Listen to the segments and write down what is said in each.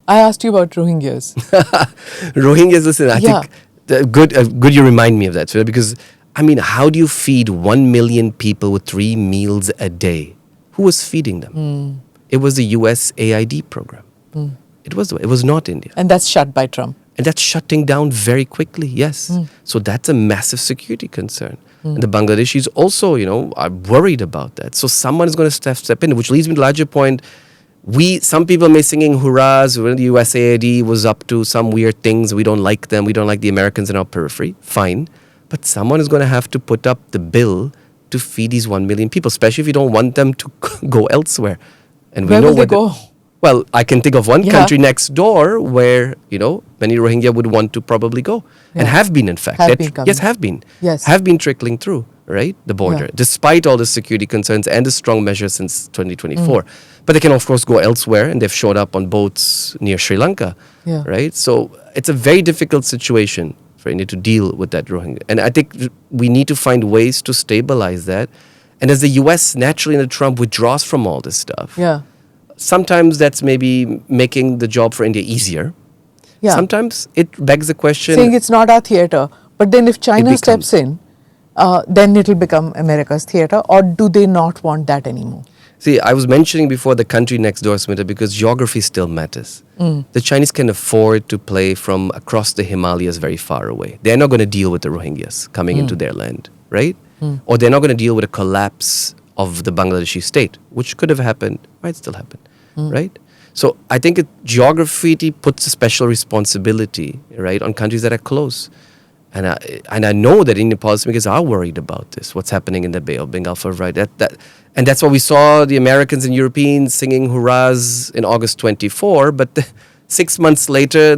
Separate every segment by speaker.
Speaker 1: I asked you about Rohingyas.
Speaker 2: Rohingyas, listen, I think good you remind me of that, because I mean, how do you feed 1 million people with 3 meals a day? Who was feeding them? It was the USAID program. It was not India.
Speaker 1: And that's shut by Trump.
Speaker 2: And that's shutting down very quickly, yes. So that's a massive security concern. And the Bangladeshis also, are worried about that. So someone is going to step in, which leads me to the larger point. Some people may singing hurrahs when the USAID was up to some weird things. We don't like them. We don't like the Americans in our periphery. Fine. But someone is going to have to put up the bill to feed these 1 million people, especially if you don't want them to go elsewhere. And
Speaker 1: Where will they go?
Speaker 2: Well, I can think of one country next door where, many Rohingya would want to probably go. And have been, in fact.
Speaker 1: Have been coming.
Speaker 2: Yes, have been.
Speaker 1: Yes.
Speaker 2: Have been trickling through, right? The border, despite all the security concerns and the strong measures since 2024. But they can, of course, go elsewhere, and they've showed up on boats near Sri Lanka, right? So it's a very difficult situation for India to deal with that Rohingya. And I think we need to find ways to stabilize that. And as the US naturally under Trump withdraws from all this stuff, sometimes that's maybe making the job for India easier. Sometimes it begs the question.
Speaker 1: Saying it's not our theatre. But then if China steps in, then it'll become America's theatre. Or do they not want that anymore?
Speaker 2: See, I was mentioning before the country next door, Smita, because geography still matters. The Chinese can afford to play from across the Himalayas very far away. They're not going to deal with the Rohingyas coming into their land, right? Or they're not going to deal with a collapse of the Bangladeshi state, which could have happened, might still happen, right? So I think geography puts a special responsibility, right, on countries that are close. And I know that Indian policymakers are worried about this, what's happening in the Bay of Bengal, right? And that's why we saw the Americans and Europeans singing hurrahs in August 24. But 6 months later,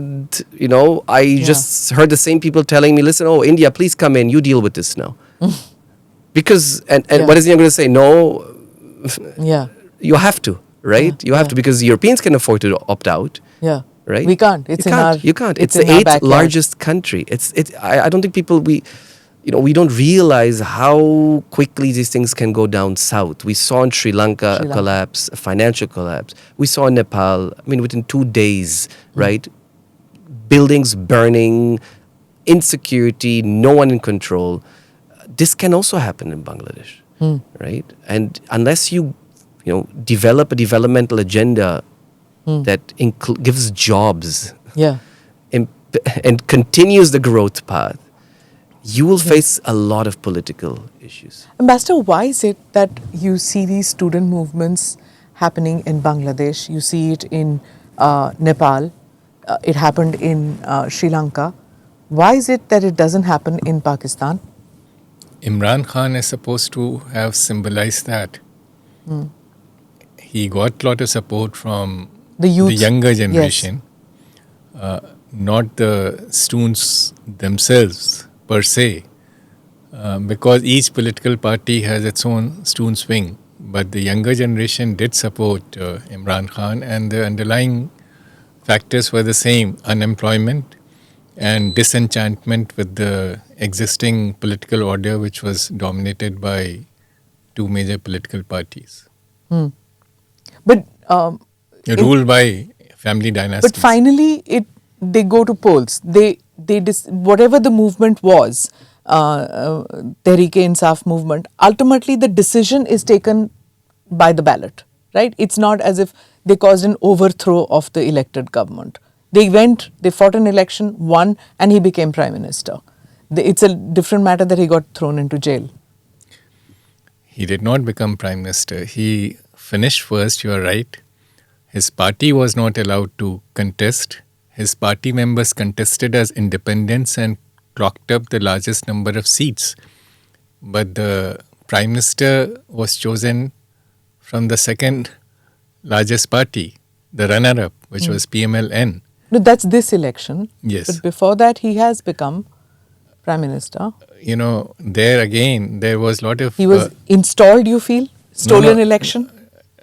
Speaker 2: I just heard the same people telling me, listen, India, please come in. You deal with this now. Because, and what is India going to say? No, you have to, right? You have to, because the Europeans can afford to opt out. Right?
Speaker 1: We can't.
Speaker 2: You can't. It's the 8th largest country. I don't think people, we don't realize how quickly these things can go down south. We saw in Sri Lanka a collapse, a financial collapse. We saw in Nepal, within 2 days, right? Buildings burning, insecurity, no one in control. This can also happen in Bangladesh, right? And unless you, develop a developmental agenda that gives jobs and continues the growth path, you will face a lot of political issues.
Speaker 1: Ambassador, why is it that you see these student movements happening in Bangladesh? You see it in Nepal. It happened in Sri Lanka. Why is it that it doesn't happen in Pakistan?
Speaker 3: Imran Khan is supposed to have symbolized that. He got a lot of support from the younger generation, not the students themselves per se, because each political party has its own students' wing. But the younger generation did support Imran Khan, and the underlying factors were the same: unemployment and disenchantment with the existing political order, which was dominated by 2 major political parties.
Speaker 1: But
Speaker 3: ruled by family dynasties.
Speaker 1: But finally, they go to polls. Whatever the movement was, Tehreek-e-Insaf movement, ultimately the decision is taken by the ballot, right? It's not as if they caused an overthrow of the elected government. They fought an election, won, and he became prime minister. It's a different matter that he got thrown into jail.
Speaker 3: He did not become prime minister. He finished first, you are right. His party was not allowed to contest. His party members contested as independents and clocked up the largest number of seats. But the prime minister was chosen from the second largest party, the runner-up, which was PMLN.
Speaker 1: No, that's this election.
Speaker 3: Yes.
Speaker 1: But before that, he has become prime minister.
Speaker 3: There again, there was a lot of...
Speaker 1: He was installed, you feel? Stolen election?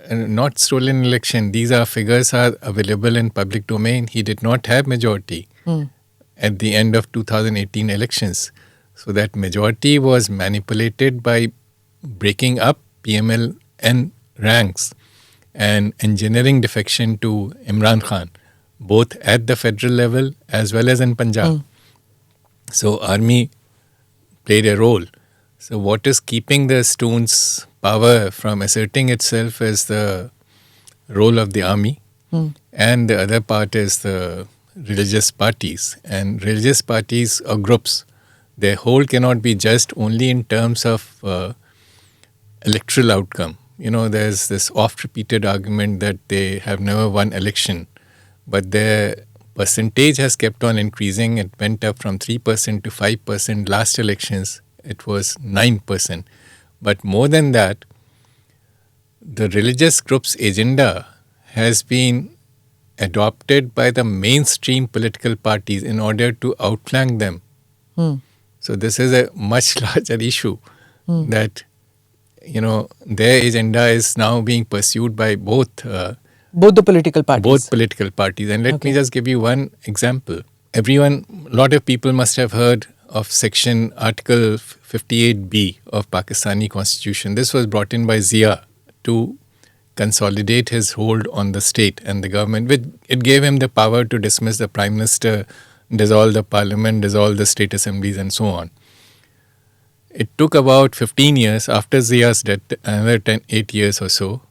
Speaker 3: Not stolen election. These figures are available in public domain. He did not have majority at the end of 2018 elections. So that majority was manipulated by breaking up PMLN ranks and engineering defection to Imran Khan, both at the federal level as well as in Punjab. So army played a role. So what is keeping the Stones' power from asserting itself is the role of the army, and the other part is the religious parties. And religious parties or groups, their hold cannot be judged only in terms of electoral outcome. There's this oft-repeated argument that they have never won election, but their percentage has kept on increasing. It went up from 3% to 5%. Last elections, it was 9%. But more than that, the religious group's agenda has been adopted by the mainstream political parties in order to outflank them. So this is a much larger issue that, their agenda is now being pursued by both the political parties. Both political parties. And let me just give you one example. A lot of people must have heard of section Article 58B of Pakistani Constitution. This was brought in by Zia to consolidate his hold on the state and the government. It gave him the power to dismiss the Prime Minister, dissolve the parliament, dissolve the state assemblies and so on. It took about 15 years after Zia's death, another 8 years or so,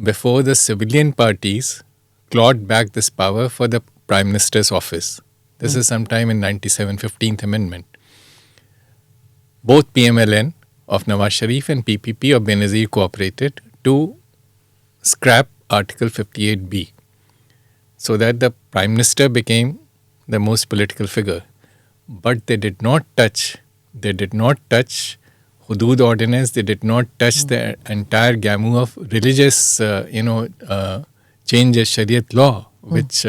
Speaker 3: before the civilian parties clawed back this power for the Prime Minister's office. This is sometime in 97, 15th Amendment. Both PMLN of Nawaz Sharif and PPP of Benazir cooperated to scrap Article 58B so that the Prime Minister became the most political figure. But they did not touch Hudud ordinance, they did not touch the entire gamut of religious, changes, Shariat law, which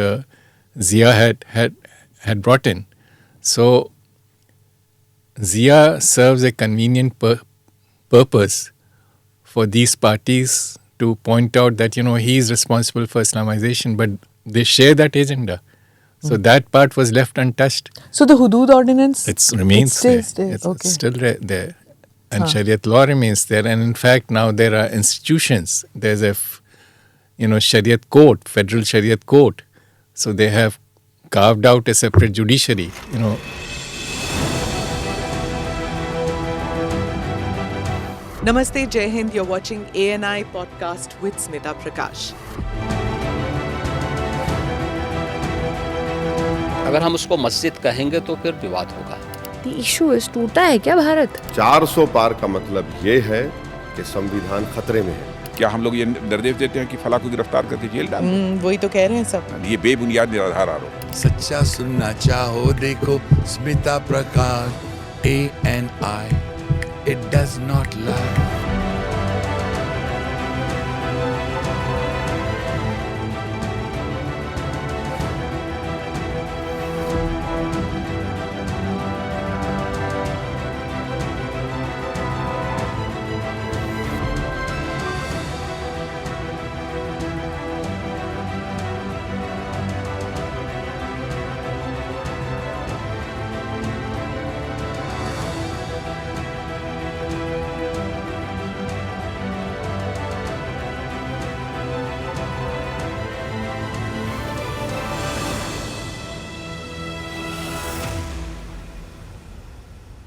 Speaker 3: Zia had brought in. So Zia serves a convenient purpose for these parties to point out that, he is responsible for Islamization, but they share that agenda. So that part was left untouched.
Speaker 1: So the Hudud ordinance?
Speaker 3: It remains there. It's still there. And Shariat law remains there. And in fact, now there are institutions. There's a, Shariat court, federal Shariat court. So they have carved out a separate judiciary,
Speaker 1: Namaste, Jai Hind. You're watching ANI podcast with Smita Prakash.
Speaker 4: अगर हम उसको मस्जिद कहेंगे तो फिर विवाद होगा।
Speaker 5: The issue is टूटा है क्या भारत?
Speaker 6: 400 पार का मतलब ये है कि संविधान खतरे में है।
Speaker 7: क्या हम लोग ये निर्देश देते हैं कि फला को गिरफ्तार करके जेल डाल दें?
Speaker 1: वही तो कह रहे हैं सब।
Speaker 7: ये बेबुनियाद निराधार आरोप।
Speaker 8: सच्चा सुनना चाहो देखो स्मिता प्रकाश ANI, it does not lie.